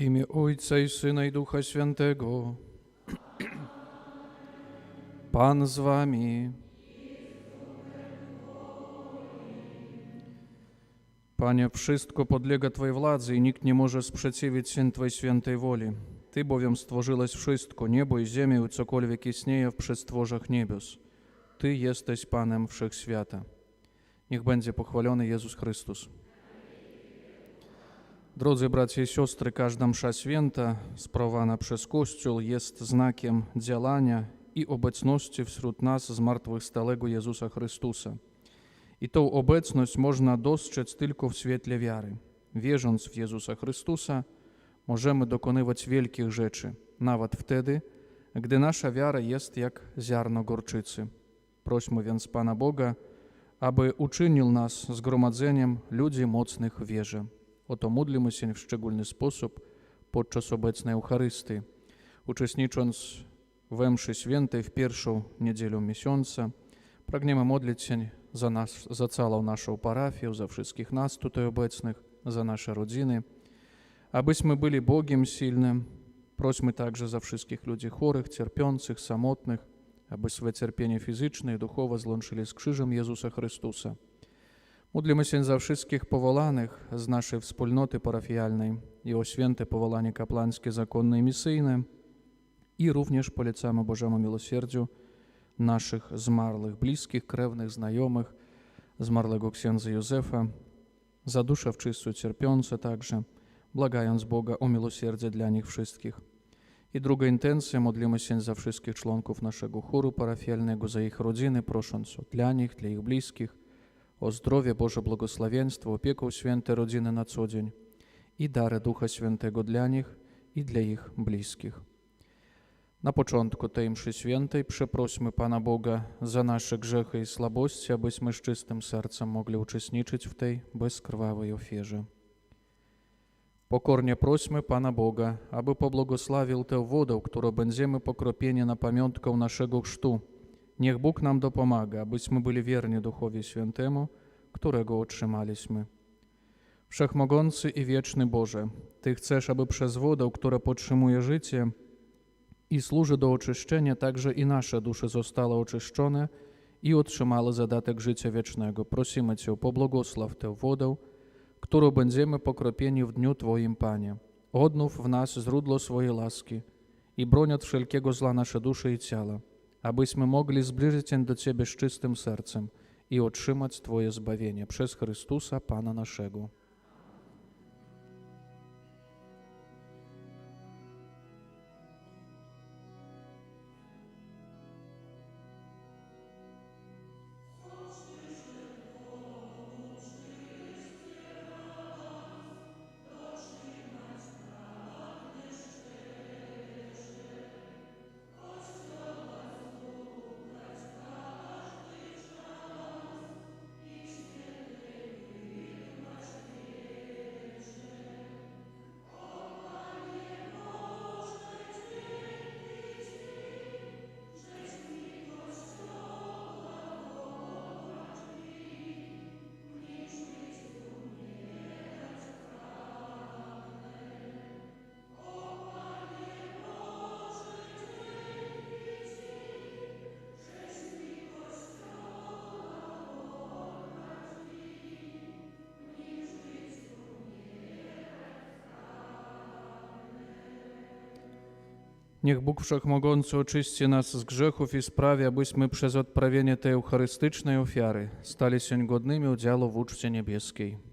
imię Ojca i Syna i Ducha Świętego. Pan z wami. Panie, wszystko podlega Twojej władzy i nikt nie może sprzeciwić się Twojej świętej woli. Ty bowiem stworzyłeś wszystko, niebo i ziemię i cokolwiek istnieje w przestworzach niebios. Ty jesteś Panem Wszechświata. Niech będzie pochwalony Jezus Chrystus. Drodzy bracia i siostry, każda msza święta sprawowana przez Kościół jest znakiem działania i obecności wśród nas zmartwychwstałego Jezusa Chrystusa. I tą obecność można dostrzec tylko w świetle wiary. Wierząc w Jezusa Chrystusa, możemy dokonywać wielkich rzeczy, nawet wtedy, gdy nasza wiara jest jak ziarno gorczycy. Prośmy więc Pana Boga, aby uczynił nas zgromadzeniem ludzi mocnych w wierze. Oto módlmy się w szczególny sposób podczas obecnej Eucharystii. Uczestnicząc we mszy świętej w pierwszą niedzielę miesiąca, pragniemy modlić się za całą naszą parafię, za wszystkich nas tutaj obecnych, za nasze rodziny, abyśmy byli Bogiem silnym. Prośmy także za wszystkich ludzi chorych, cierpiących, samotnych, aby swe cierpienie fizyczne i duchowe złączyli z krzyżem Jezusa Chrystusa. Módlimy się za wszystkich powolanych z naszej wspólnoty parafialnej i o święte powolanie kapłańskie, zakonne i misyjne. I również polecamy Bożemu miłosierdziu naszych zmarłych, bliskich, krewnych, znajomych, zmarłego księdza Józefa, za dusze wczystą cierpiące także, błagając Boga o miłosierdzie dla nich wszystkich. I druga intencja, modlimy się za wszystkich członków naszego chóru parafialnego, za ich rodziny, prosząc dla nich, dla ich bliskich, o zdrowie, Boże błogosławieństwo, opiekę świętej rodziny na co dzień i dary Ducha Świętego dla nich i dla ich bliskich. Na początku tej mszy świętej przeprośmy Pana Boga za nasze grzechy i słabości, abyśmy z czystym sercem mogli uczestniczyć w tej bezkrwawej ofierze. Pokornie prośmy Pana Boga, aby pobłogosławił tę wodę, którą będziemy pokropieni na pamiątkę naszego chrztu. Niech Bóg nam dopomaga, abyśmy byli wierni Duchowi Świętemu, którego otrzymaliśmy. Wszechmogący i wieczny Boże, Ty chcesz, aby przez wodę, która podtrzymuje życie i służy do oczyszczenia, także i nasze dusze zostały oczyszczone i otrzymały zadatek życia wiecznego. Prosimy Cię, pobłogosław tę wodę, którą będziemy pokropieni w dniu Twoim, Panie. Odnów w nas źródło swojej łaski i broń od wszelkiego zła nasze dusze i ciała, abyśmy mogli zbliżyć się do Ciebie z czystym sercem i otrzymać Twoje zbawienie przez Chrystusa, Pana naszego. Niech Bóg Wszechmogący oczyści nas z grzechów i sprawi, abyśmy przez odprawienie tej eucharystycznej ofiary stali się godnymi udziału w uczcie niebieskiej.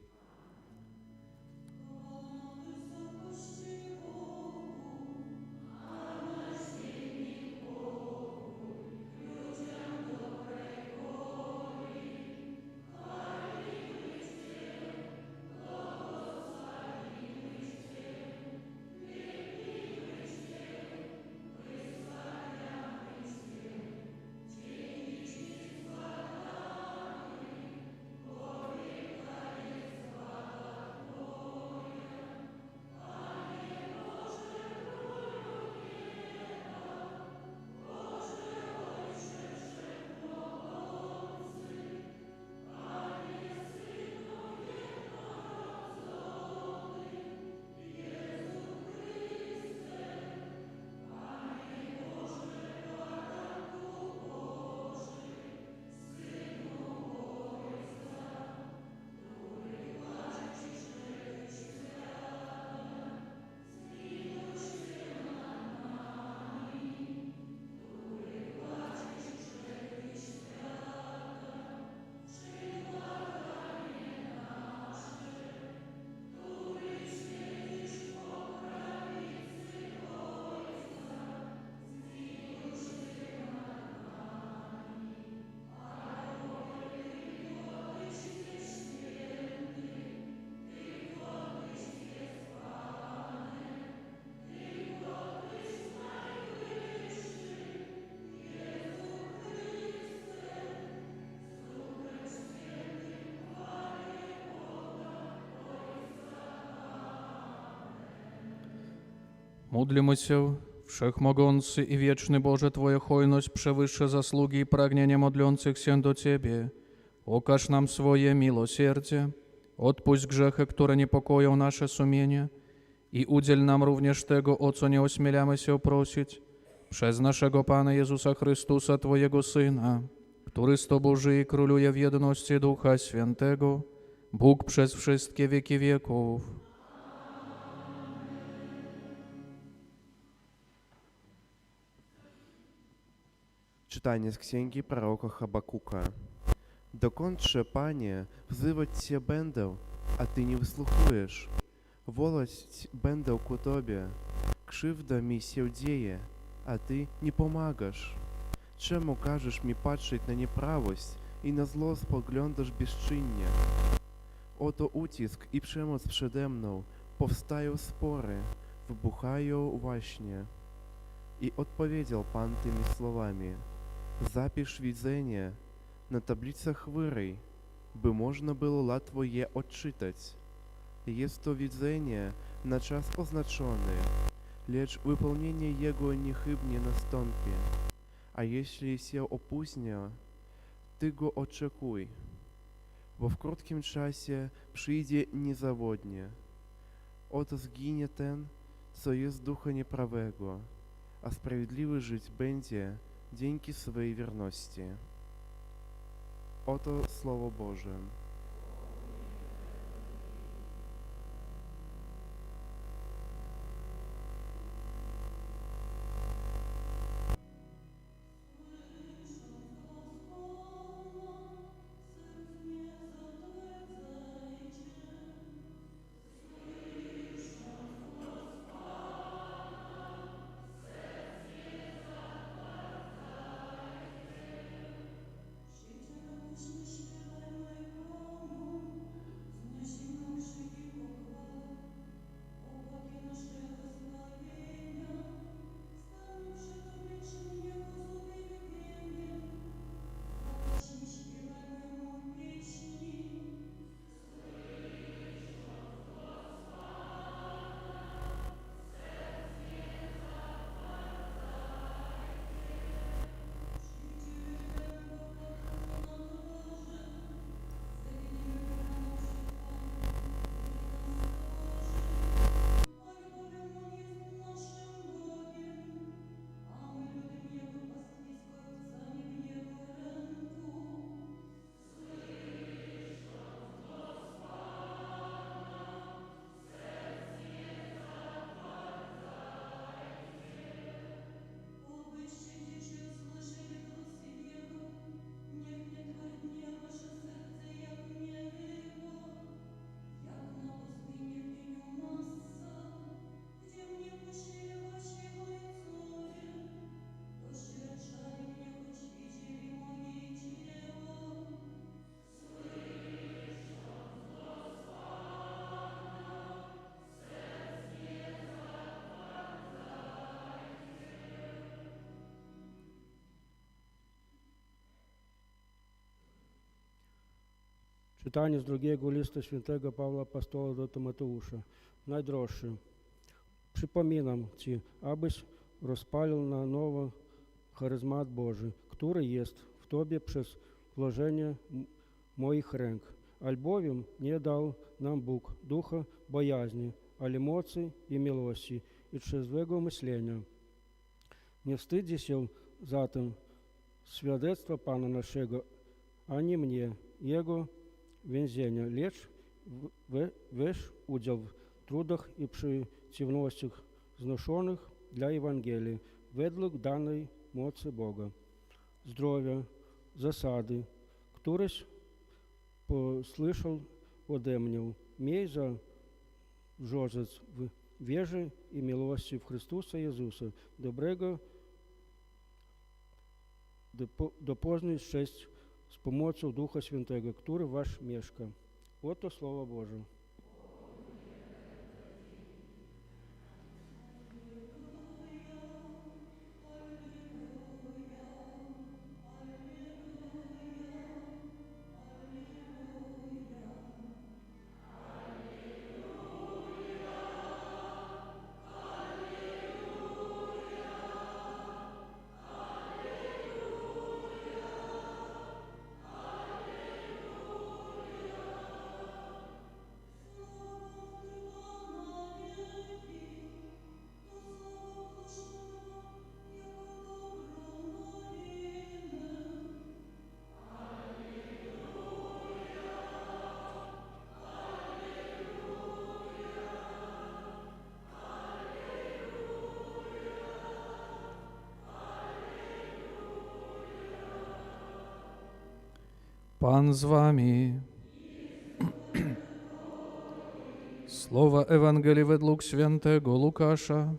Módlmy Wszechmogący i wieczny Boże, Twoja hojność przewyższa zasługi i pragnienia modlących się do Ciebie. Okaż nam swoje miłosierdzie, odpuść grzechy, które niepokoją nasze sumienie i udziel nam również tego, o co nie ośmielamy się prosić, przez naszego Pana Jezusa Chrystusa, Twojego Syna, który z Tobą żyje i króluje w jedności Ducha Świętego, Bóg przez wszystkie wieki wieków. Czytanie z księgi proroka Habakука. Dokądże, Panie, wzywać Cię będę, a Ty nie wysłuchujesz? Wołać będę ku Tobie, krzywda mi się dzieje, a Ty nie pomagasz. Czemu każesz mi patrzeć na nieprawość i na zło spoglądasz bezczynnie? Oto ucisk i przemoc przede mną, powstają spory, wybuchają waśnie. I odpowiedział Pan tymi słowami: Zapisz widzenie na tablicach wyryj, by można było łatwo je odczytać. Jest to widzenie na czas oznaczony, lecz wypełnienie jego niechybnie nastąpi. A jeśli się opóźnia, Ty go oczekuj, bo w krótkim czasie przyjdzie niezawodnie. Oto zginie ten, co jest ducha nieprawego, a sprawiedliwy żyć będzie dzięki swej wierności. Oto Słowo Boże. Czytanie z drugiego listu świętego Pawła Apostoła do Tymoteusza. Najdroższy, przypominam Ci, abyś rozpalił na nowo charyzmat Boży, który jest w Tobie przez włożenie moich ręk. Albowiem nie dał nam Bóg ducha bojaźni, ale mocy i miłości i trzeźwego myślenia. Nie wstydź się zatem świadectwa Pana naszego, ani mnie, Jego więzienia, lecz weź udział w trudach i przeciwnościach znoszonych dla Ewangelii według danej mocy Boga. Zdrowia, zasady, któreś posłyszał ode mnie, miej za wzorec w wierze i miłości w Chrystusa Jezusa, dobrego dopoznać szczęść z pomocą Ducha Świętego, który w was mieszka. Oto Słowo Boże. Пан з вами. Słowa Ewangelii według świętego Łukasza.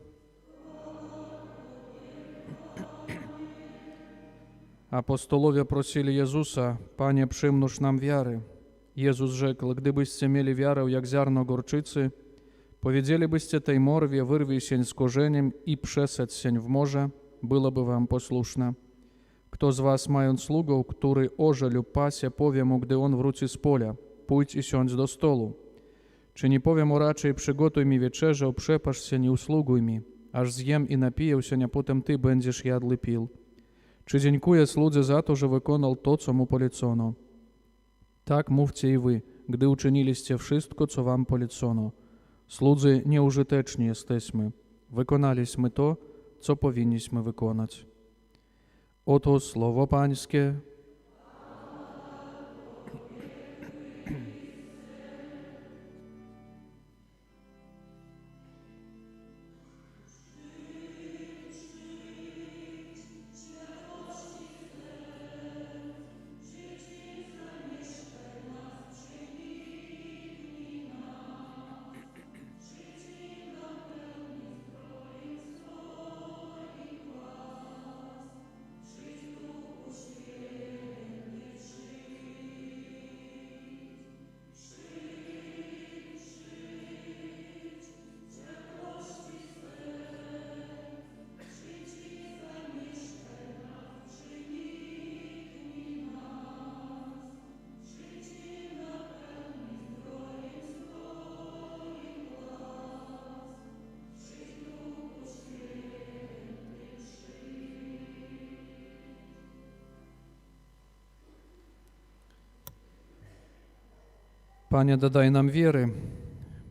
Апостоловia prosili Jezusa: Panie, przymnóż nam wiary. Jezus rzekł: Gdybyście mieli wiarę jak ziarno gorczycy, powiedzielibyście tej morwie: wyrwij się z korzeniem i przesadź się w morze, byłoby wam posłuszne. Kto z was, mając sługę, który orze lub pasie, powie mu, gdy on wróci z pola: pójdź i siądź do stolu? Czy nie powie mu raczej: przygotuj mi wieczerzę, przepasz się i usługuj mi, aż zjem i napiję się, a potem ty będziesz jadł i pił? Czy dziękuję słudze za to, że wykonał to, co mu polecono? Tak mówcie i wy, gdy uczyniliście wszystko, co wam polecono. Słudzy nieużyteczni jesteśmy. Wykonaliśmy to, co powinniśmy wykonać. Oto słowo Pańskie. Panie, dodaj nam wiery.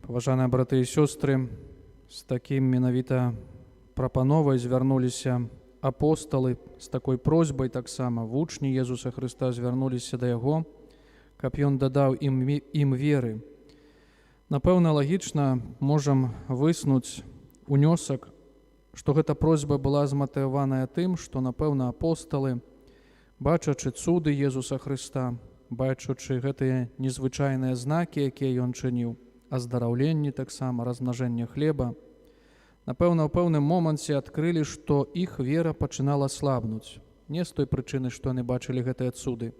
Поважані брати і сестри, з таким менавіта прапановай звярнуліся апосталы, з такой просьбай таксама вучні Езуса Хрыста звярнуліся да Яго, каб Ён дадаў ім веры. Напэўна, лагічна можам выснуць унёсак, што гэта просьба была зматываваная тым, што, напэўна, апосталы, бачачы цуды Езуса Хрыста, бачачы гэтыя незвычайныя знакі, якія Ён чыніў, аздараўленні таксама, размнажэнне хлеба, напэўна, ў пэўным моманце адкрылі, што іх вера пачынала слабнуць. Не з той прычыны, што яны бачылі гэтыя цуды,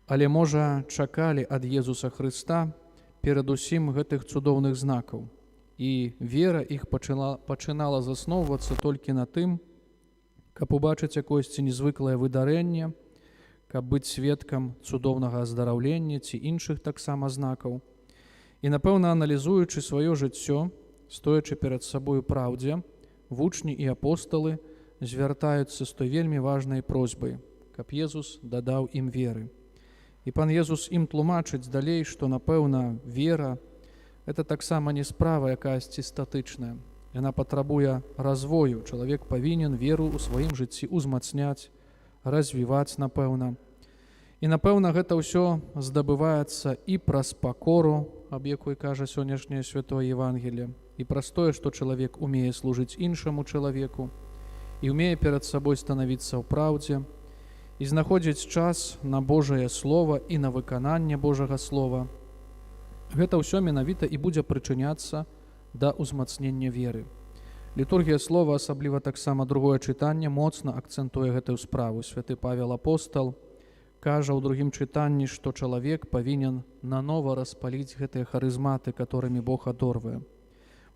але, можа, чакалі ад Езуса Хрыста перадусім гэтых цудоўных знакаў. І вера іх пачынала засноўвацца толькі на тым, каб убачыць якосьці незвыклае выдарэнне, каб быць сведкам цудоўнага аздараўлення ці іншых таксама знакаў. І, напэўна, аналізуючы сваё жыццё, стоячы перад сабою праўдзе, вучні і апосталы звяртаюцца з той вельмі важнай просьбай, каб Езус дадаў ім веры. І пан Езус ім тлумачыць далей, што, напэўна, вера – гэта таксама не справа якасьці статычная. Яна патрабуе развою. Чалавек павінен веру ў сваім жыцці ўзмацняць, развіваць, напэўна. І, напэўна, гэта ўсё здабываецца і праз пакору, аб якой кажа сённяшняе святое Евангелие, і праз тое, што чалавек умее служыць іншаму чалавеку, і умее перад сабой станавіцца ў праўдзе, і знаходзіць час на Божае Слова і на выкананне Божага Слова. Гэта ўсё менавіта і будзе прычыняцца да ўзмацнення веры. Літургія слова, асабліва таксама другое чытанне, моцна акцэнтуе гэтую справу. Святы Павел апостал кажа ў другім чытанні, што чалавек павінен нанова распаліць гэтыя харызматы, которымі Бог адорвае.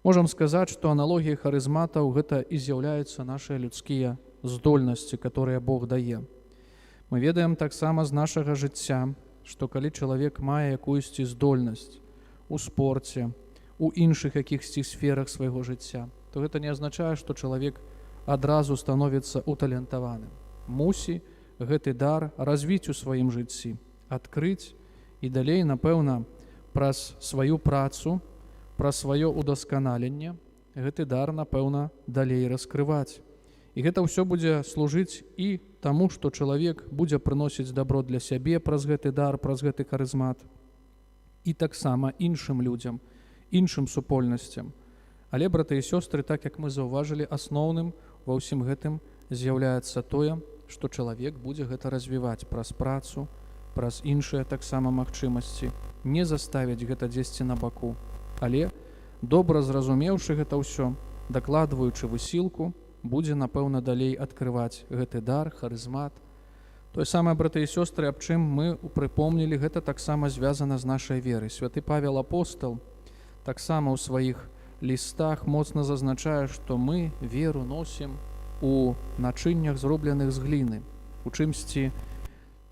Можам сказаць, што аналогіяй харызматаў гэта і з'яўляюцца нашыя людскія здольнасці, которые Бог дае. Мы ведаем таксама з нашага жыцця, што калі чалавек мае якуюсьці здольнасць у спорце, у іншых якіхсьці сферах свайго жыцця, то гэта не азначае, што чалавек адразу становіцца уталентаваным. Мусі гэты дар развіць у сваім жыцці, адкрыць і далей, напэўна, праз сваю працу, праз сваё удасканаленне гэты дар, напэўна, далей раскрываць. І гэта ўсё будзе служыць і таму, што чалавек будзе прыносіць дабро для сябе праз гэты дар, праз гэты харызмат, і таксама іншым людзям, іншым супольнасцям. Але, браты і сёстры, так як мы заўважылі, асноўным ва ўсім гэтым з'яўляецца тое, што чалавек будзе гэта развіваць праз працу, праз іншыя таксама магчымасці, не заставіць гэта дзесьці на баку, але, добра зразумеўшы гэта ўсё, дакладваючы высілку, будзе, напэўна, далей адкрываць гэты дар, харызмат. Тое самае, браты і сёстры, аб чым мы прыпомнілі, гэта таксама звязана з нашай верай. Святы Павел Апостал таксама ў сваіх лістах моцна зазначае, што мы веру носім у начыннях, зробленых з гліны, у чымсьці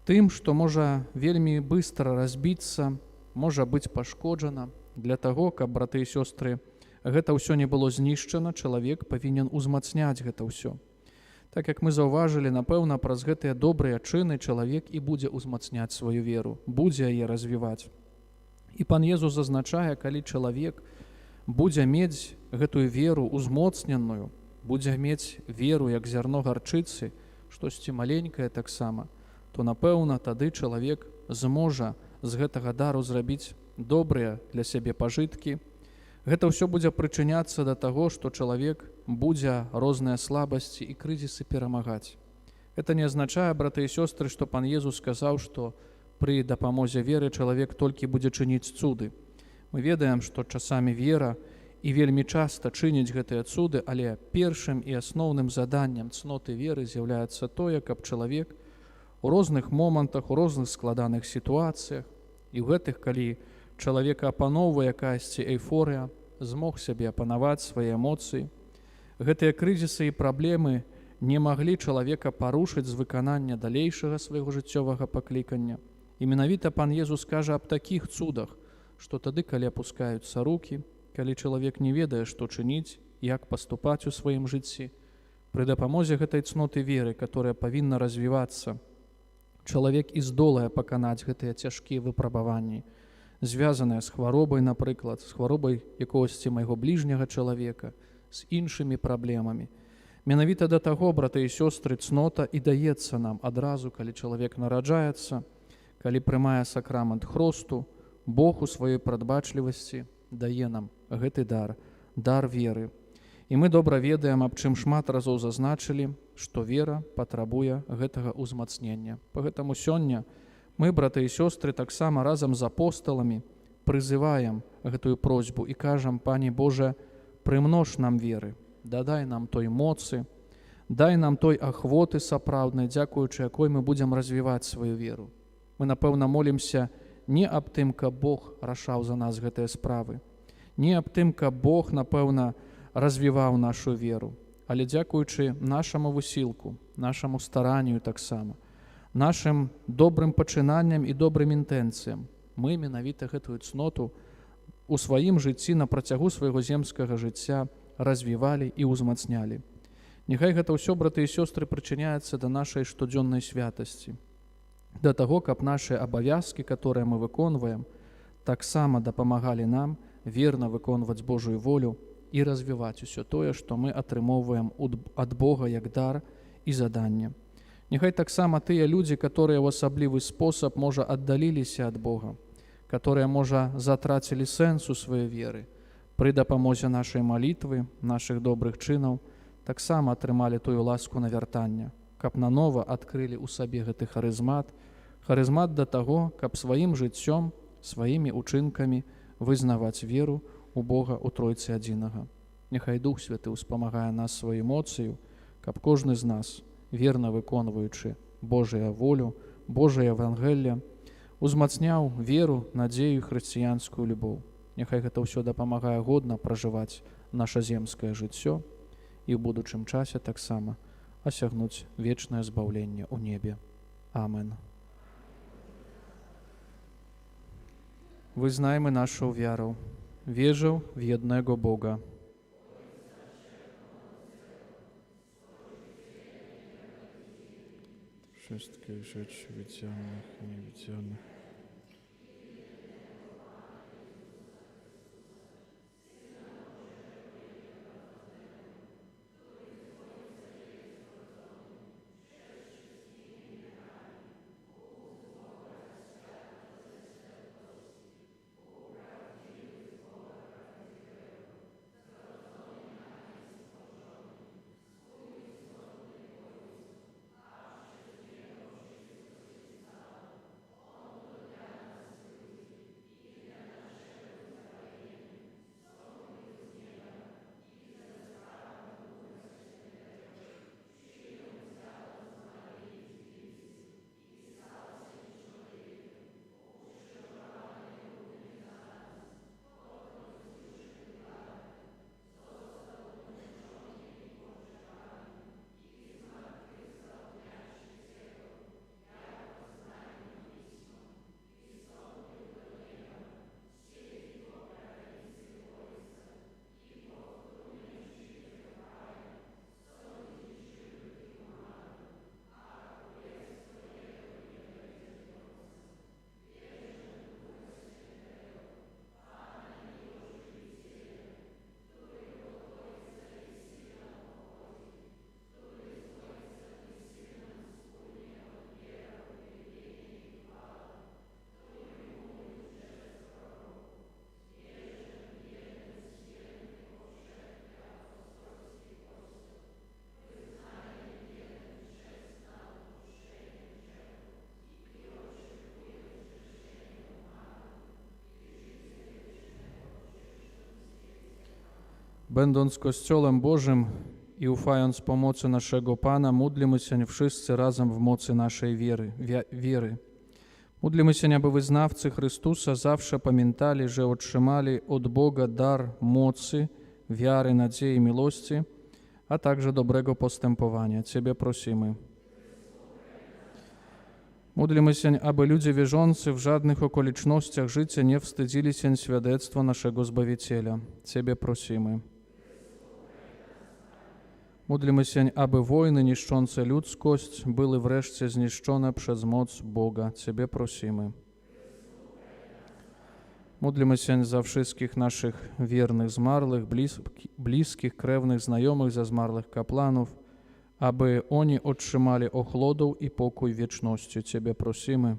тым, што можа вельмі быстра разбіцца, можа быць пашкоджана. Для таго, каб, браты і сёстры, гэта ўсё не было знішчана, чалавек павінен узмацняць гэта ўсё. Так як мы заўважылі, напэўна, праз гэтыя добрыя чыны чалавек і будзе ўзмацняць сваю веру, будзе яе развіваць. І пан Езус зазначае, калі чалавек будзе мець гэтую веру узмоцненую, будзе мець веру як зярно гарчыцы, штосьці маленькае таксама, то, напэўна, тады чалавек зможа з гэтага дару зрабіць добрыя для сябе пажыткі. Гэта ўсё будзе прычыняцца да таго, што чалавек будзе розныя слабасці і крызісы перамагаць. Гэта не азначае, браты і сёстры, што пан Езус сказаў, што пры дапамозе веры чалавек толькі будзе чыніць цуды. Мы ведаем, што часамі вера і вельмі часта чыніць гэтыя цуды, але першым і асноўным заданнем цноты веры з'яўляецца тое, каб чалавек у розных момантах, у розных складаных сітуацыях і ў гэтых, калі чалавека апаноўвае якаясьці эйфорыя, змог сябе апанаваць свае эмоцыі. Гэтыя крызісы і праблемы не маглі чалавека парушыць з выканання далейшага свайго жыццёвага паклікання. І менавіта пан Езус кажа аб такіх цудах, што тады, калі апускаюцца рукі, калі чалавек не ведае, што чыніць, як паступаць у сваім жыцці, пры дапамозе гэтай цноты веры, которая павінна развівацца, чалавек і здолае паканаць гэтыя цяжкія выпрабаванні, звязаныя з хваробай, напрыклад, з хваробай якогосьці майго бліжняга чалавека, з іншымі праблемамі. Менавіта да таго, браты і сёстры, цнота і даецца нам адразу, калі чалавек нараджаецца, калі прымае сакрамент хросту, Бог у сваёй прадбачлівасці дае нам гэты дар, дар веры. І мы добра ведаем, аб чым шмат разоў зазначылі, што вера патрабуе гэтага ўзмацнення. Па гэтаму сёння мы, браты і сёстры, таксама разам з апосталамі прызываем гэтую просьбу і кажам: Пане Боже, прымнож нам веры, дадай нам той моцы, дай нам той ахвоты сапраўднай, дзякуючы якой мы будзем развіваць сваю веру. Мы, напэўна, молімся не аб тым, каб Бог рашаў за нас гэтыя справы, не аб тым, каб Бог, напэўна, развіваў нашу веру, але дзякуючы нашаму высілку, нашаму старанню таксама, нашым добрым пачынанням і добрым інтэнцыям, мы менавіта гэтую цноту у сваім жыцці на працягу свайго земскага жыцця развівалі і ўзмацнялі. Няхай гэта ўсё, браты і сёстры, прычыняецца да нашай штодзённай святасці, да таго, каб нашы абавязкі, которые мы выконваем, таксама дапамагалі нам верна выконваць Божую волю і развіваць усё тое, што мы атрымоўваем ад Бога як дар і заданне. Няхай таксама тыя людзі, которые ў асаблівы спосаб, можа, аддаліліся ад Бога, которые, можа, затрацілі сэнс у сваёй веры, пры дапамозе нашай малітвы, нашых добрых чынаў, таксама атрымалі тую ласку навяртання, каб нанова адкрылі ў сабе гэты харызмат, харызмат да таго, каб сваім жыццём, сваімі учынкамі вызнаваць веру у Бога у Тройцы Адзінага. Няхай Дух Святы ўспамагае нас сваю эмоцыю, каб кожны з нас, верна выконваючы Божая волю, Божае Евангелле, узмацняў веру, надзею, хрысціянскую любоў. Няхай гэта ўсё дапамагае годна пражываць наша земскае жыццё і ў будучым часе таксама асягнуць вечнае збаўленне ў небе. Амен. Wyznajmy naszą wiarą. Wierzę w jednego Boga. Wszystkich rzeczy widzialnych i niewidzialnych. Będąc Kościołem Bożym i ufając pomocy naszego Pana, módlmy się wszyscy razem w mocy naszej wiery. Módlmy się, aby wyznawcy Chrystusa zawsze pamiętali, że otrzymali od Boga dar mocy, wiary, nadziei, miłości, a także dobrego postępowania. Ciebie prosimy. Módlmy się, aby ludzie wierzący w żadnych okolicznościach życia nie wstydzili się świadectwa naszego Zbawiciela. Ciebie prosimy. Módlmy się, aby wojny niszczące ludzkość były wreszcie zniszczone przez moc Boga. Ciebie prosimy. Módlmy się za wszystkich naszych wiernych zmarłych, bliskich, krewnych, znajomych ze zmarłych kapłanów, aby oni otrzymali ochłodę i pokój wieczności. Ciebie prosimy.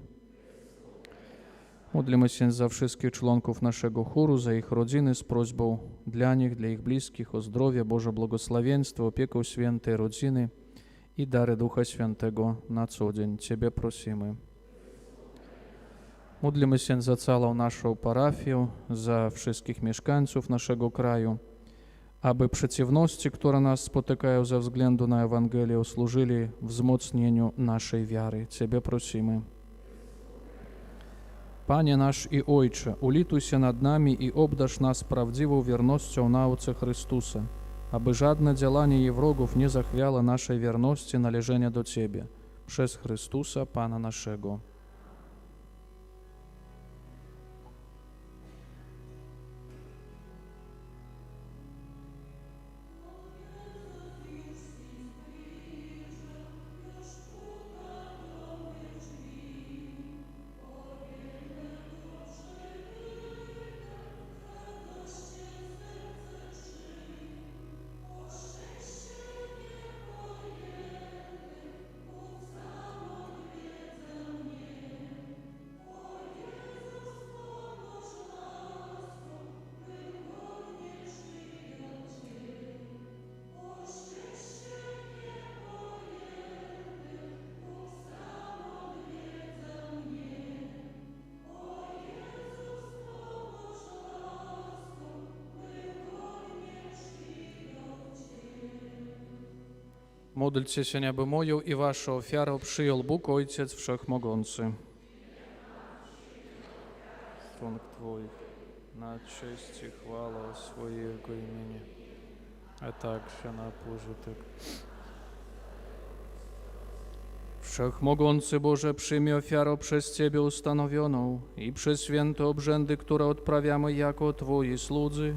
Módlmy się za wszystkich członków naszego chóru, za ich rodziny z prośbą dla nich, dla ich bliskich o zdrowie, Boże błogosławieństwo, opiekę świętej rodziny i dary Ducha Świętego na co dzień. Ciebie prosimy. Módlmy się za całą naszą parafię, za wszystkich mieszkańców naszego kraju, aby przeciwności, które nas spotykają ze względu na Ewangelię, służyli wzmocnieniu naszej wiary. Ciebie prosimy. Panie nasz i Ojcze, ulituj się nad nami i obdarz nas prawdziwą wiernością nauce Chrystusa, aby żadne działanie jej wrogów nie zachwiało naszej wierności należenia do Ciebie. Przez Chrystusa, Pana naszego. Módlcie się, aby moją i waszą ofiarę przyjął Bóg Ojciec Wszechmogący. Stronk Twoich, na cześć i chwałę swojego imienia, a także na pożytek. Wszechmogący Boże, przyjmij ofiarę przez Ciebie ustanowioną i przez święte obrzędy, które odprawiamy jako Twoi słudzy,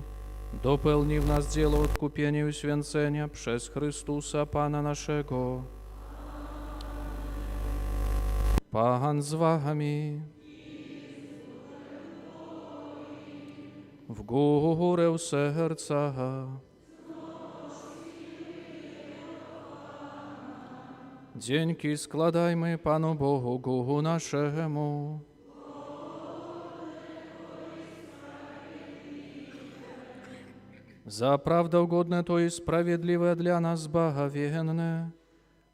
dopełnij w nas dzieło odkupienia i uświęcenia przez Chrystusa Pana naszego. Pan z wami. W górę serca. Dzięki składajmy Panu Bogu naszemu. Za prawdę godne to i sprawiedliwe dla nas zbawienne,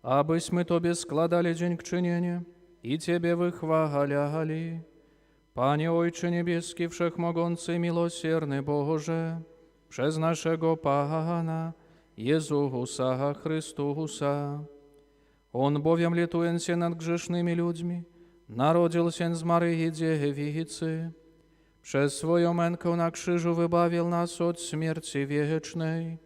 abyśmy Tobie składali dziękczynienie i Ciebie wychwalali. Panie Ojcze Niebieski, Wszechmogący, miłosierny Boże, przez naszego Pana Jezusa Chrystusa. On bowiem, litując się nad grzesznymi ludźmi, narodził się z Maryi Dziewicy. Przez swoją mękę na krzyżu wybawił nas od śmierci wiecznej,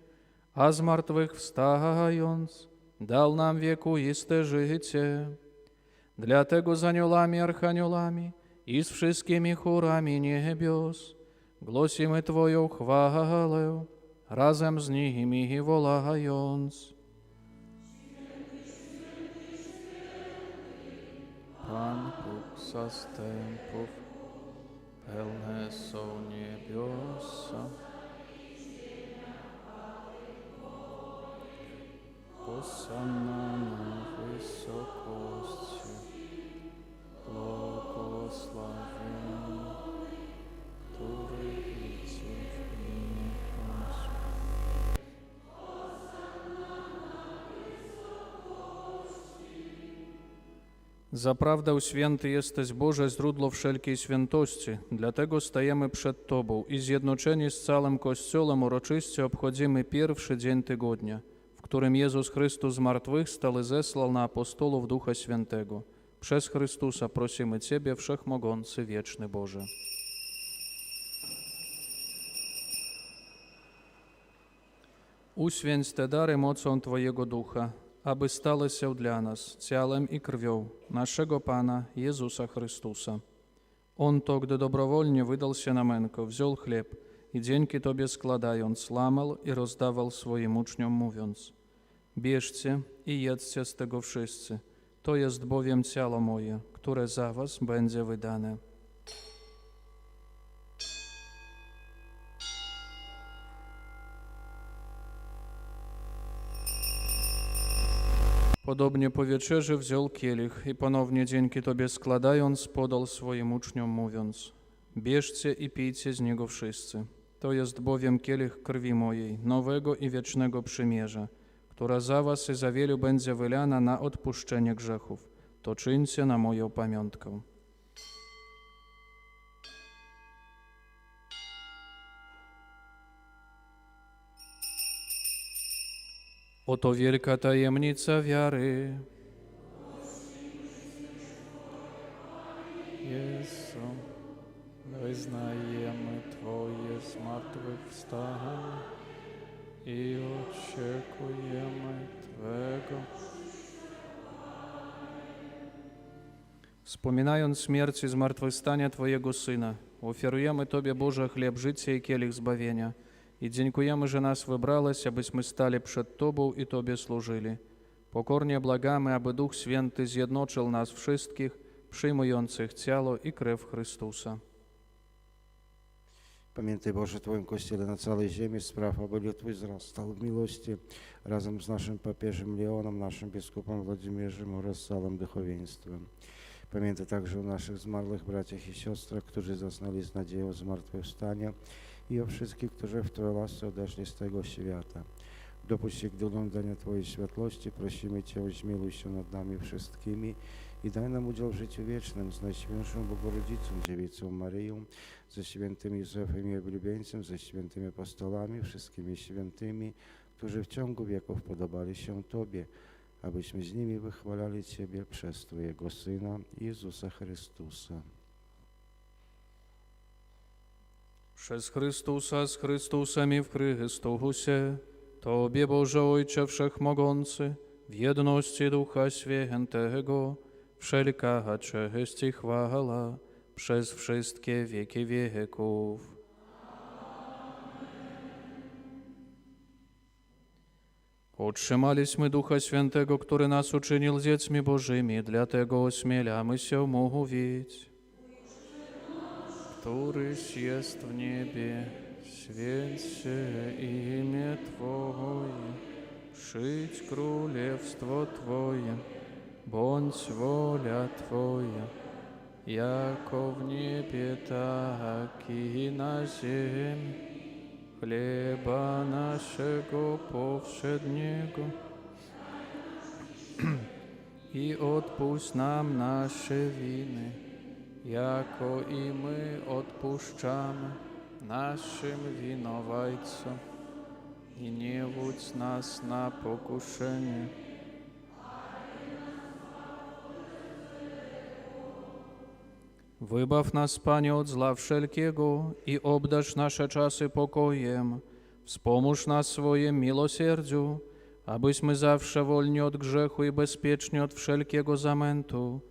a z martwych wstając, dał nam wiekuiste życie. Dlatego z aniołami, archaniołami i z wszystkimi chórami niebios głosimy Twoją chwałę, razem z nimi wołając. Pan Bóg zastępów, pełne są niebiosa. Hosanna na wysokości, błogosławiony, który idzie w imię Pańskie. Zaprawdę święty jesteś Boże, źródło wszelkiej świętości. Dlatego stajemy przed Tobą i zjednoczeni z całym Kościołem uroczyście obchodzimy pierwszy dzień tygodnia, w którym Jezus Chrystus zmartwychwstał i zesłał na apostołów Ducha Świętego. Przez Chrystusa prosimy Ciebie, Wszechmogący, Wieczny Boże. Uświęć te dary mocą Twojego Ducha, aby stały się dla nas ciałem i krwią naszego Pana Jezusa Chrystusa. On to, gdy dobrowolnie wydał się na mękę, wziął chleb i dzięki Tobie składając, łamał i rozdawał swoim uczniom, mówiąc: bierzcie i jedzcie z tego wszyscy, to jest bowiem ciało moje, które za was będzie wydane. Podobnie po wieczerzy wziął kielich i ponownie dzięki Tobie składając, podał swoim uczniom, mówiąc: bierzcie i pijcie z niego wszyscy. To jest bowiem kielich krwi mojej, nowego i wiecznego przymierza, która za was i za wielu będzie wylana na odpuszczenie grzechów. To czyńcie na moją pamiątkę. Oto wielka tajemnica wiary. Jezu, wyznajemy Twoje zmartwychwstanie i oczekujemy Twego. Wspominając śmierć i zmartwychwstanie Twojego Syna, ofiarujemy Tobie, Boże, chleb życia i kielich zbawienia. I dziękujemy, że nas wybrałeś, abyśmy stali przed Tobą i Tobie służyli. Pokornie błagamy, aby Duch Święty zjednoczył nas wszystkich, przyjmujących ciało i krew Chrystusa. Pamiętaj, Boże, Twoim Kościele na całej ziemi spraw, aby lud Twój wzrastał w miłości razem z naszym papieżem Leonem, naszym biskupem Włodzimierzem oraz całym duchowieństwem. Pamiętaj także o naszych zmarłych braciach i siostrach, którzy zasnęli z nadzieją zmartwychwstania, i o wszystkich, którzy w Twojej łasce odeszli z tego świata. Dopuść ich do oglądania Twojej światłości. Prosimy Cię, zmiłuj się nad nami wszystkimi i daj nam udział w życiu wiecznym z Najświętszą Bogorodzicą, Dziewicą Maryją, ze świętym Józefem i oblubieńcem, ze świętymi apostolami, wszystkimi świętymi, którzy w ciągu wieków podobali się Tobie, abyśmy z nimi wychwalali Ciebie przez Twojego Syna, Jezusa Chrystusa. Przez Chrystusa, z Chrystusem i w Chrystusie, Tobie, Boże Ojcze Wszechmogący, w jedności Ducha Świętego, wszelka cześć i chwała przez wszystkie wieki wieków. Otrzymaliśmy Ducha Świętego, który nas uczynił dziećmi Bożymi, dlatego ośmielamy się mówić: któryś jest w niebie, święć się imię Twoje, przyjdź królestwo Twoje, bądź wola Twoja, jako w niebie, tak i na ziemi. Chleba naszego powszedniego i odpuść nam nasze winy, jako i my odpuszczamy naszym winowajcom. I nie wódź nas na pokuszenie, wybaw nas, Panie, od zła wszelkiego i obdarz nasze czasy pokojem. Wspomóż nas swoim miłosierdziu, abyśmy zawsze wolni od grzechu i bezpieczni od wszelkiego zamętu,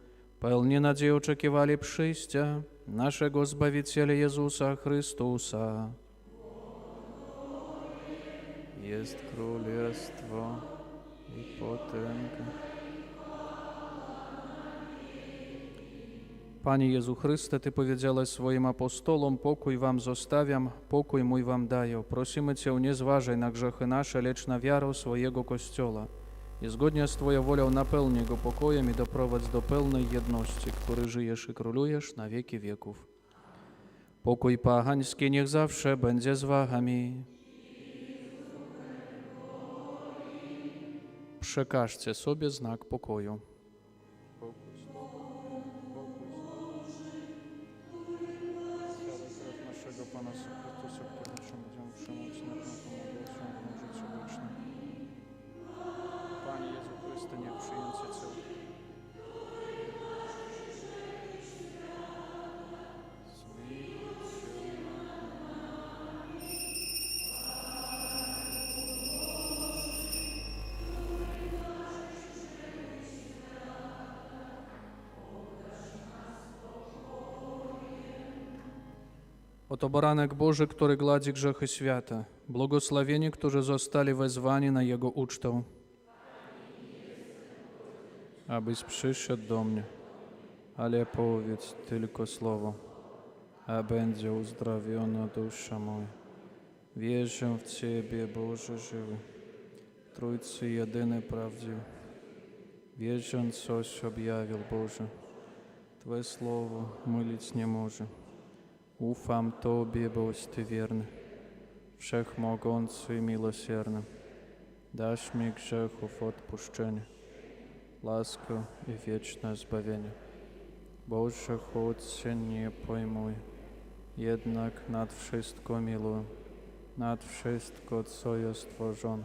pełni nadziei oczekiwali przyjścia naszego Zbawiciela Jezusa Chrystusa. Jest królestwo i potęga. Panie Jezu Chryste, Ty powiedziałeś swoim apostolom: pokój wam zostawiam, pokój mój wam daję. Prosimy Cię, nie zważaj na grzechy nasze, lecz na wiarę swojego Kościoła. I zgodnie z Twoją wolą napełnij go pokojem i doprowadź do pełnej jedności, który żyjesz i królujesz na wieki wieków. Pokój pachański niech zawsze będzie z wami. Przekażcie sobie znak pokoju. Pokój. Oto baranek Boży, który gładzi grzechy świata. Błogosławieni, którzy zostali wezwani na Jego ucztę. Abyś przyszedł do mnie, ale powiedz tylko słowo, a będzie uzdrowiona dusza moja. Wierzę w Ciebie, Boże żywy, Trójcy jedyny prawdziwy. Wierząc, coś objawił Boże, Twoje słowo mylić nie może. Ufam Tobie, boś Ty wierny, wszechmogący i miłosierny. Dasz mi grzechów odpuszczenie, laskę i wieczne zbawienie. Boże, choć się nie pojmuję, jednak nad wszystko miluję, nad wszystko, co jest stworzone,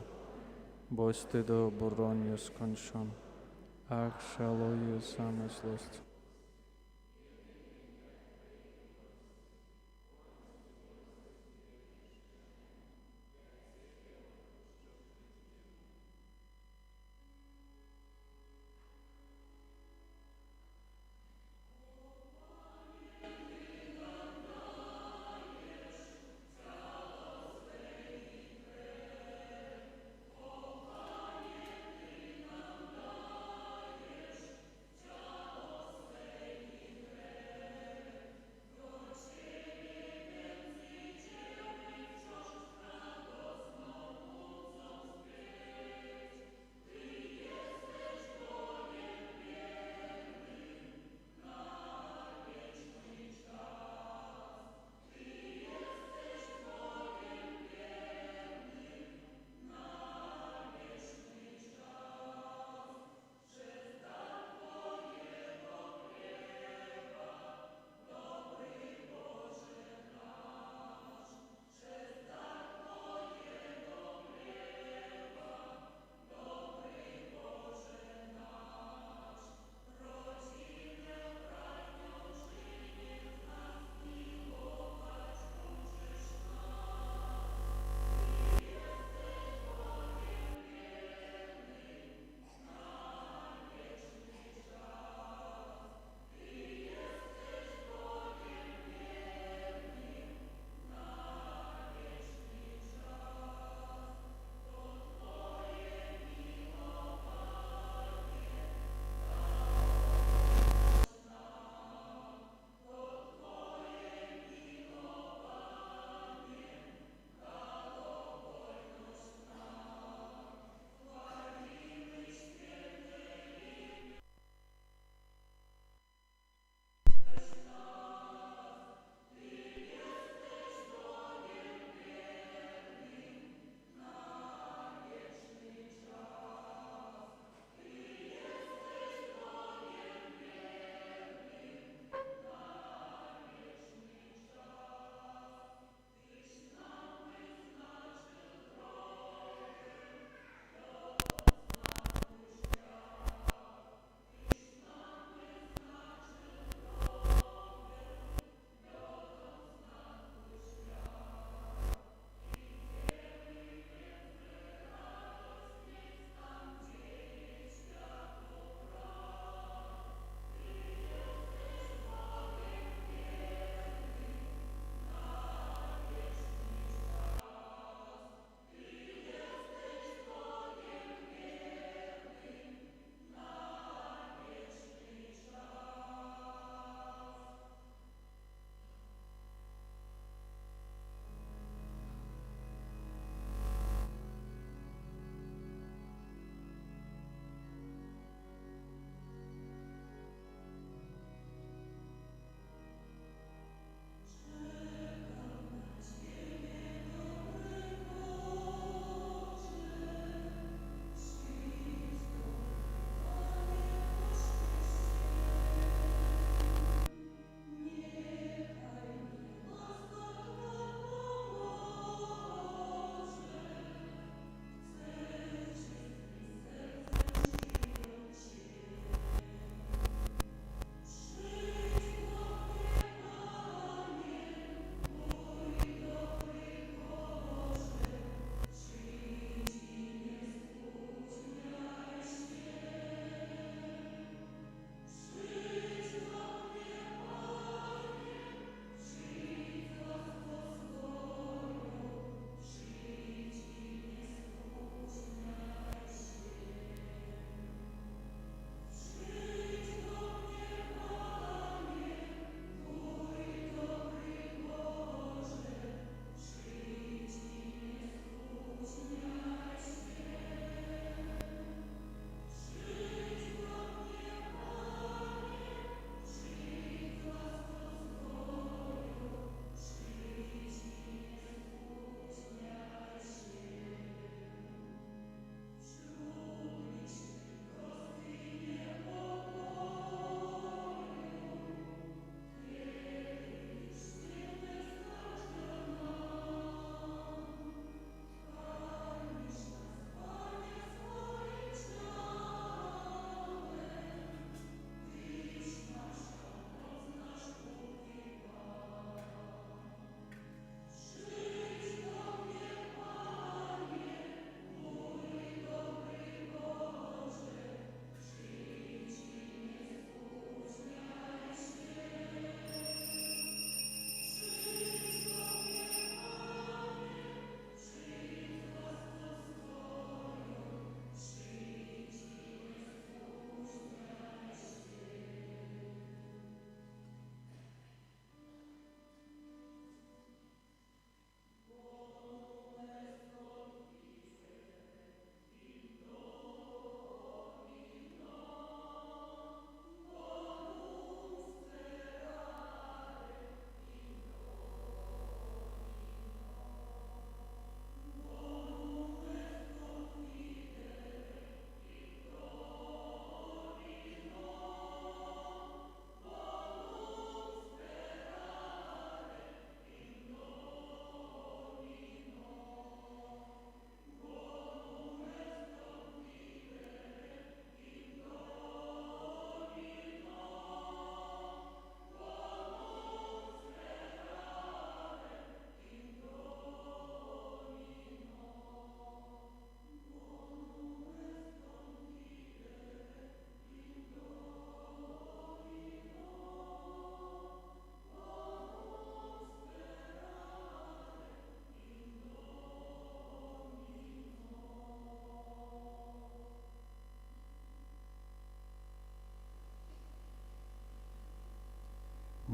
boś Ty dobro nieskończony. Ach, żaluję zamysłość.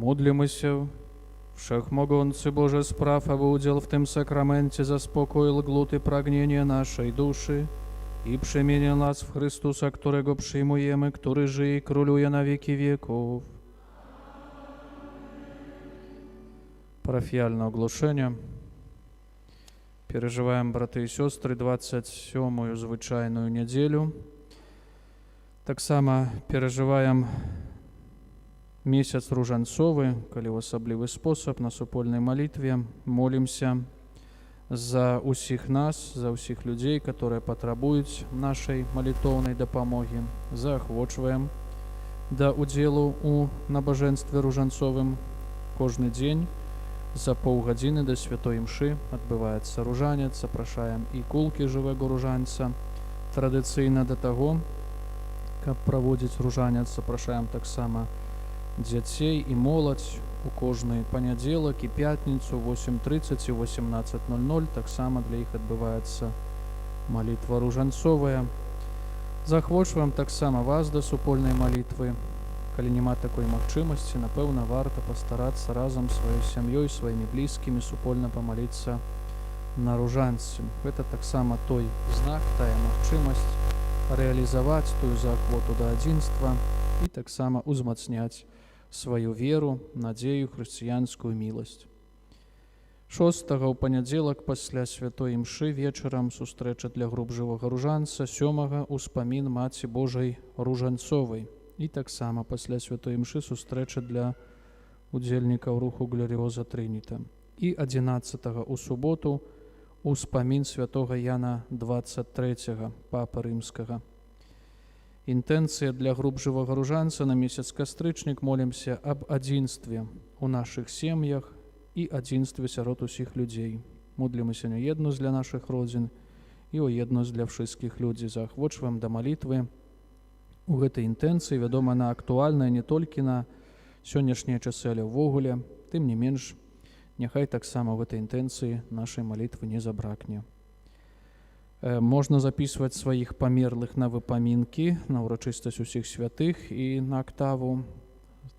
Módlимся, Wszechmogący Boże, spraw, aby udział w tym sakramencie zaspokoił głód i pragnienie naszej duszy i przemienił nas w Chrystusa, którego przyjmujemy, który żyje i króluje na wieki wieków. Парафіяльне оголошення. Переживаем, браты и сестры, 27-ю звычайную неделю. Так само переживаем месяц ружанцовы, калі ў асаблівы спосаб на супольнай молитве. Молимся за усіх нас, за усіх людей, которые патрабуюць нашай молитовнай дапамогі. Заахвочваем да удзелу у набажэнстве ружанцовым. Кожны дзень за паўгадзіны да святой імшы адбываецца ружанец, запрашаем і кулкі жывого ружанца. Традыцыйна да таго, каб праводзіць ружанец, запрашаем таксама дзяцей і моладзь у кожны панядзелак і пятніцу 8:30 і 18:00. Таксама для іх адбываецца малітва ружанцовая. Заахвочваем таксама вас да супольнай малітвы. Калі няма такой магчымасці, напэўна, варта пастарацца разам з сваёй сям'ёй, сваімі блізкімі супольна памаліцца на ружанцы. Гэта таксама той знак, тая магчымасць рэалізаваць тую заахвоту да адзінства і таксама узмацняць сваю веру, надзею, хрысціянскую міласць. 6-го ў панядзелак пасля святой імшы вечарам сустрэча для груп жывога ружанца, 7-го ўспамін Маці Божай ружанцовай. І таксама пасля святой імшы сустрэча для удзельнікаў руху Глоріоза Трыніта. І 11-го ў суботу ўспамін святога Яна 23-го, папы рымскага. Інтэнцыя для груп жывога ружанца на месяц кастрычнік. Молімся аб адзінстве ў нашых сем'ях і адзінстве сярод усіх людзей. Модлімся на еднасць для нашых родзін і ў еднасць для ўсіх людзей. Заахвочваем да малітвы у гэтай інтэнцыі. Вядома, она актуальная не толькі на сённяшнія часы, але ўвогуле. Тым не менш, няхай таксама ў гэтай інтэнцыі нашай малітвы не забракне. Можна запісваць сваіх памерлых на выпамінкі, на ўрачыстасць усіх святых і на актаву.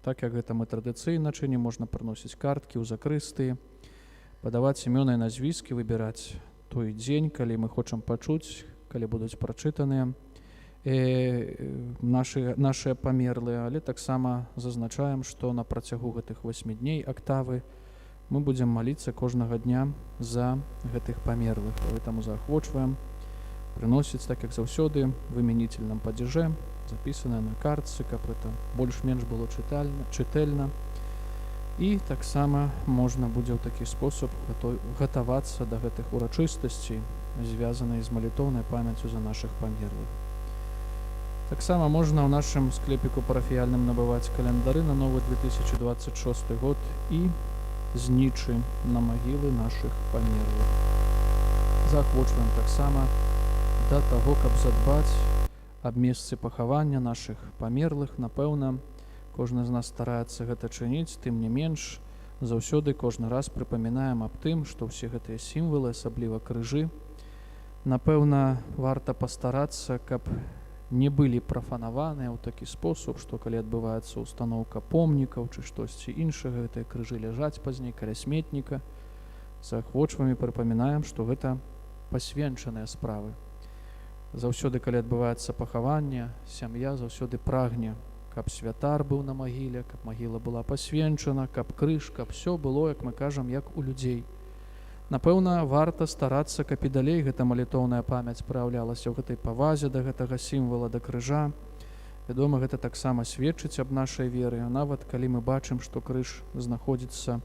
Так як гэта мы традыцыйна чынім, можна прыносіць карткі ў закрыстыі, падаваць імёны і назвіскі, выбіраць той дзень, калі мы хочам пачуць, калі будуць прачытаныя нашыя памерлыя, але таксама зазначаем, што на працягу гэтых 8 дней актавы мы будзем маліцца кожнага дня за гэтых памерлых. Таму заахвочваем прыносіць, так як заўсёды, в імянітельным падзеже, запісанае на картцы, каб гэта больш-менш было чытальна. І таксама можна будзе ў такі спосаб гатавацца да гэтых урачыстасцей, звязанай з малітоўнай памяццю за нашых памерлых. Таксама можна ў нашым склепіку парафіяльным набываць календары на новы 2026 год і знічы на магілы нашых памерлых. Заахвочваем таксама да таго, каб задбаць аб месцы пахавання нашых памерлых. Напэўна, кожны з нас стараецца гэта чыніць, тым не менш, заўсёды кожны раз прыпамінаем аб тым, што ўсе гэтыя сімвалы, асабліва крыжы, напэўна, варта пастарацца, каб не былі прафанаваныя ў такі спосаб, што калі адбываецца устаноўка помнікаў ці штосьці іншага, гэтыя крыжы ляжаць пазней каля сметніка. Заахвочваем і прыпамінаем, што гэта пасвенчаныя справы. Заўсёды, калі адбываецца пахаванне, сям'я заўсёды прагне, каб святар быў на магіле, каб магіла была пасвенчана, каб крыж, каб все было, як мы кажам, як у людзей. Напэўна, варта старацца, каб і далей гэта малітоўная памяць праяўлялася ў гэтай павазе да гэтага сімвала, да крыжа. Вядома, гэта таксама сведчыць аб нашай веры. Нават калі мы бачым, што крыж знаходзіцца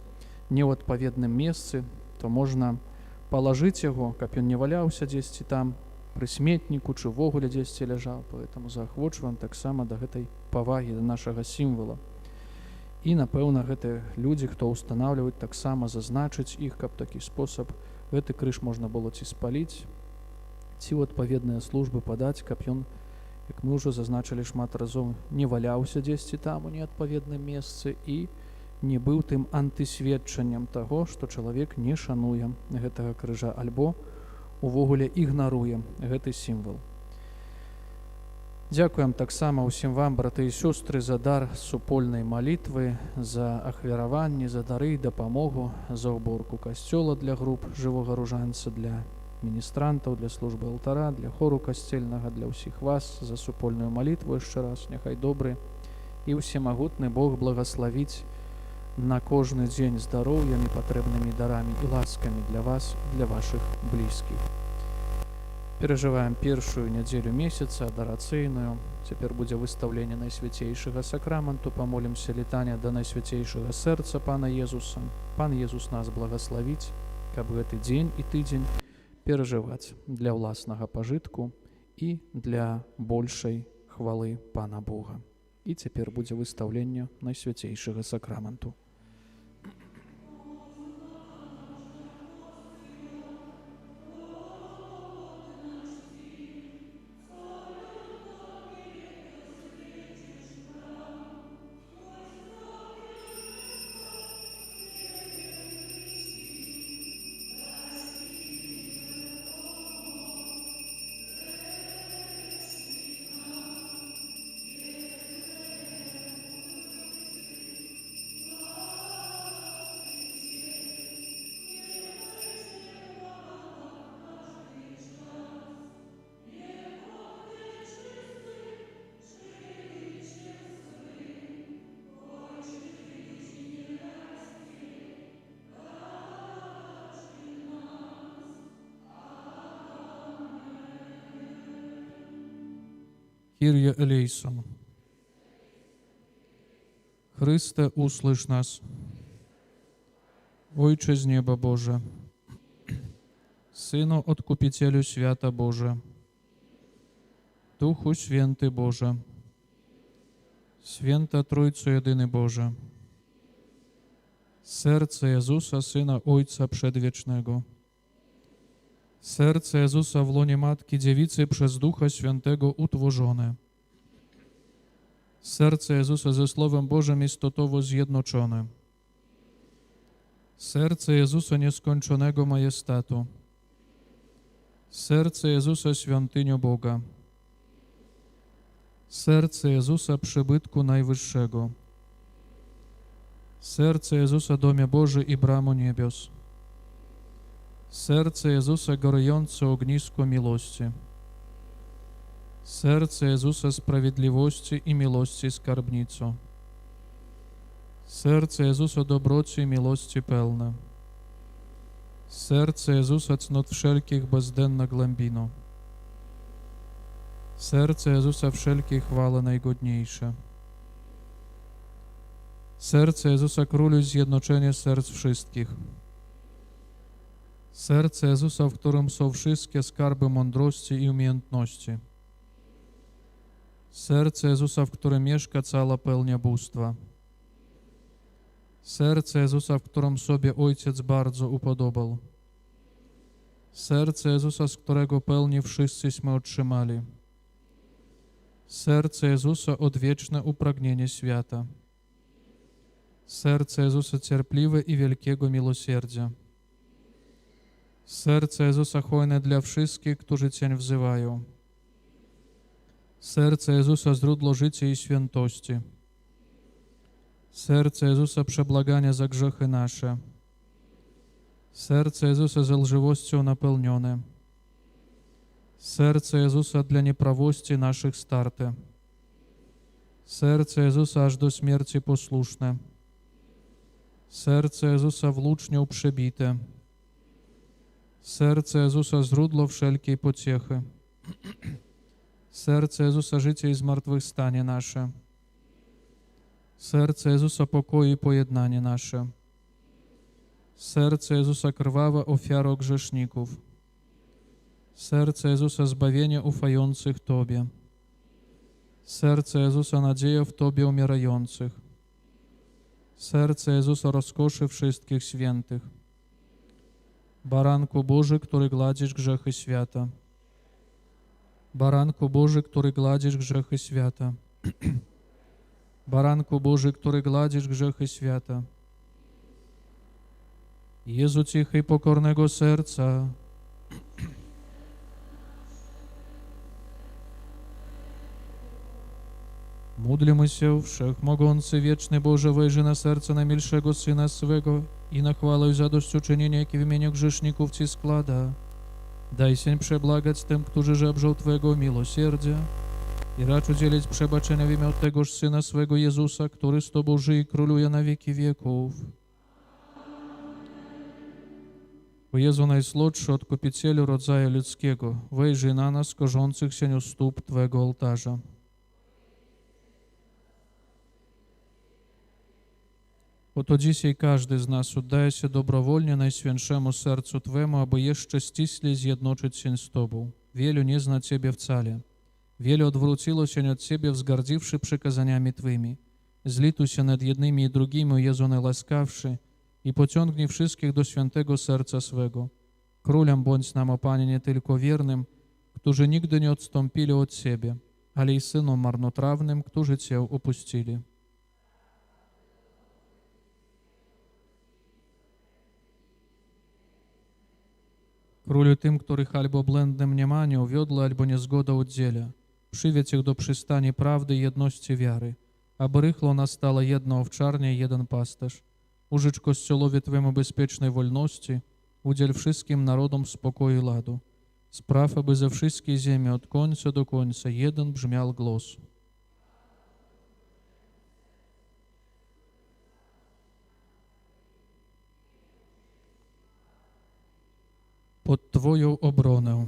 не ў адпаведным месцы, то можна палажыць яго, каб ён не валяўся дзесьці там пры сметніку, чы ўвогуле дзесьці ляжаў. Поэтому заахвочваем таксама да гэтай павагі, да нашага сімвала. І, напэўна, гэтыя людзі, хто ўстанаўліваюць, таксама зазначыць іх, каб такі спосаб гэты крыж можна было ці спаліць, ці ў адпаведныя службы падаць, каб ён, як мы ўжо зазначылі шмат разоў, не валяўся дзесьці там у неадпаведным месцы і не быў тым антысведчаннем таго, што чалавек не шануе гэтага крыжа альбо увогуле ігнаруе гэты сімвал. Дзякуем таксама ўсім вам, браты і сёстры, за дар супольнай малітвы, за ахвяраванні, за дары і дапамогу, за ўборку касцёла для груп жывога ружанца, для міністрантаў, для службы алтара, для хору касцельнага, для ўсіх вас, за супольную малітву яшчэ раз. Няхай добры і ўсемагутны Бог благаславіць на кожны дзень здароўямі, патрэбнымі дарамі і ласкамі для вас, для вашых блізкіх. Перажываем першую нядзелю месяца, адарацыйную. Цяпер будзе выстаўленне Найсвяцейшага сакраменту. Памолімся літання да Найсвяцейшага сэрца Пана Езуса. Пан Езус нас благаславіць, каб гэты дзень і тыдзень перажываць для ўласнага пажытку і для большай хвалы Пана Бога. І цяпер будзе выстаўленне Найсвяцейшага сакраменту. Kyrie eleison. Chryste, usłysz nas. Ojcze z nieba Boże, Synu Odkupicielu świata Boże, Duchu Święty Boże, Święta Trójco Jedyny Boże, serce Jezusa, Syna Ojca Przedwiecznego, serce Jezusa w łonie Matki Dziewicy przez Ducha Świętego utworzone, serce Jezusa ze Słowem Bożym istotowo zjednoczone, serce Jezusa nieskończonego majestatu, serce Jezusa świątynią Boga, serce Jezusa przybytku Najwyższego, serce Jezusa domie Boży i bramo niebios, serce Jezusa gorejące ognisko miłości, serce Jezusa sprawiedliwości i miłości skarbnico, serce Jezusa dobroci i miłości pełne, serce Jezusa cnot wszelkich bezdenne głębino, serce Jezusa wszelkiej chwale najgodniejsze, serce Jezusa Królu zjednoczenie serc wszystkich, serce Jezusa, w którym są wszystkie skarby mądrości i umiejętności, serce Jezusa, w którym mieszka cała pełnia bóstwa, serce Jezusa, w którym sobie Ojciec bardzo upodobał, serce Jezusa, z którego pełni wszyscyśmy otrzymali, serce Jezusa, odwieczne upragnienie świata, serce Jezusa cierpliwe i wielkiego miłosierdzia, serce Jezusa hojne dla wszystkich, którzy Cię wzywają, serce Jezusa źródło życia i świętości, serce Jezusa przebłagania za grzechy nasze, serce Jezusa ze lżywością napełnione, serce Jezusa dla nieprawości naszych starte, serce Jezusa aż do śmierci posłuszne, serce Jezusa włócznią przebite, serce Jezusa źródło wszelkiej pociechy, serce Jezusa życie i zmartwychwstanie nasze, serce Jezusa pokoju i pojednanie nasze, serce Jezusa krwawa ofiara grzeszników, serce Jezusa zbawienia ufających Tobie, serce Jezusa nadzieja w Tobie umierających, serce Jezusa rozkoszy wszystkich świętych, Baranku Boży, który gladzisz grzechy świata, Baranku Boży, który gladzisz grzechy świata, Baranku Boży, który gladzisz grzechy świata, Jezu cichy i pokornego serca, Módlmy się, Wszechmogący, Wieczny Boże, wejrzyj na serce najmilszego Syna swego i na chwałę i zadośćuczynienie, jakie w imieniu grzeszników Ci składa. Daj się przeblagać tym, którzy żebrzą Twego miłosierdzia i racz udzielić przebaczenia w imię tegoż Syna swego Jezusa, który z Tobą żyje i króluje na wieki wieków. O Jezu najsłodszy, Odkupicielu rodzaju ludzkiego, wejrzyj na nas, korzących się u stóp Twego ołtarza. Oto dzisiaj każdy z nas oddaje się dobrowolnie Najświętszemu sercu Twemu, aby jeszcze ściślej zjednoczyć się z Tobą. Wielu nie zna Ciebie wcale. Wielu odwróciło się od Ciebie, wzgardziwszy przykazaniami Twymi. Zlituj się nad jednymi i drugimi, o Jezu najłaskawszy, i pociągnij wszystkich do świętego serca swego. Królem bądź nam, o Panie, nie tylko wiernym, którzy nigdy nie odstąpili od Ciebie, ale i synom marnotrawnym, którzy Cię opuścili. Królu tym, których albo błędne mniemanie uwiodło, albo niezgoda oddziela, przywiedź ich do przystani prawdy i jedności wiary, aby rychło nastała jedna owczarnia i jeden pasterz. Użycz Kościołowi Twemu bezpiecznej wolności, udziel wszystkim narodom spokoju i ladu. Spraw, aby ze wszystkiej ziemi od końca do końca jeden brzmiał głos. Pod Twoją obronę.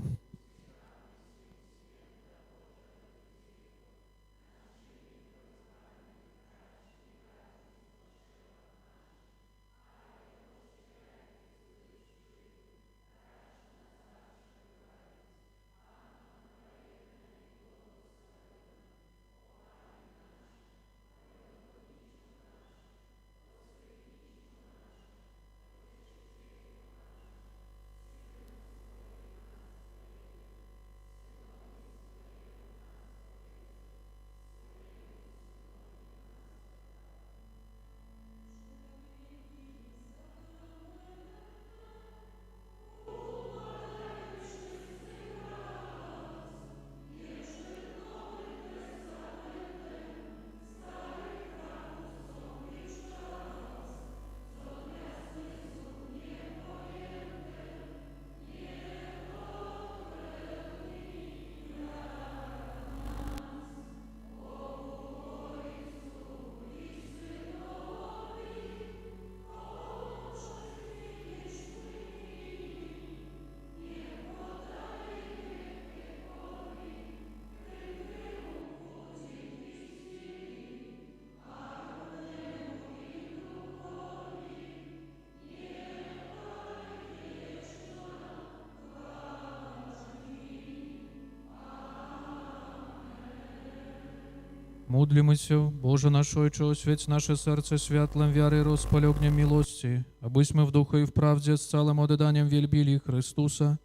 Módlmy się, Boże nasz Ojcze, oświeć nasze serce światłem wiary i rozpal ogniem miłości, abyśmy w duchu i w prawdzie z całym oddaniem wielbili Chrystusa,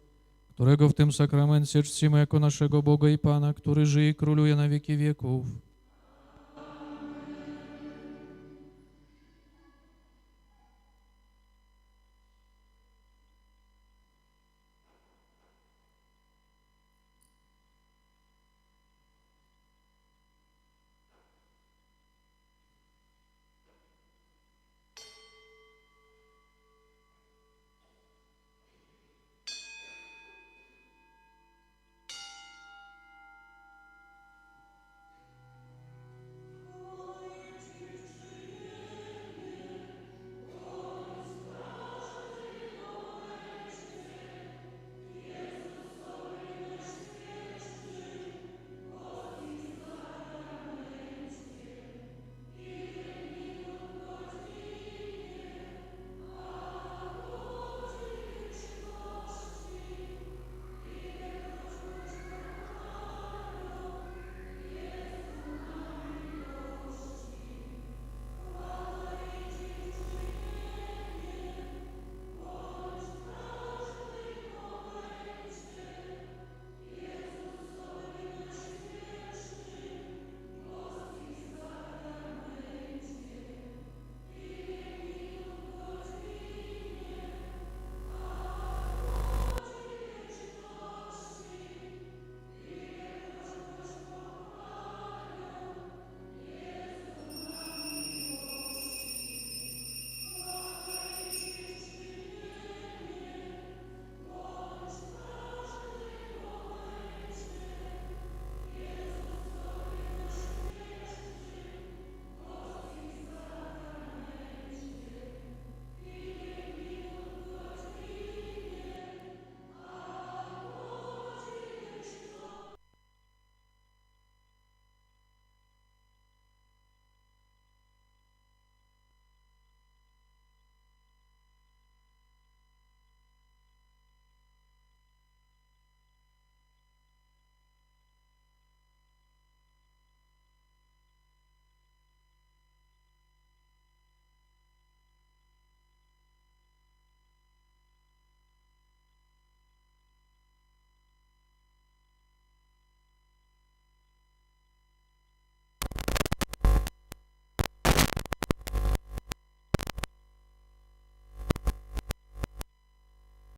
którego w tym sakramencie czcimy jako naszego Boga i Pana, który żyje i króluje na wieki wieków.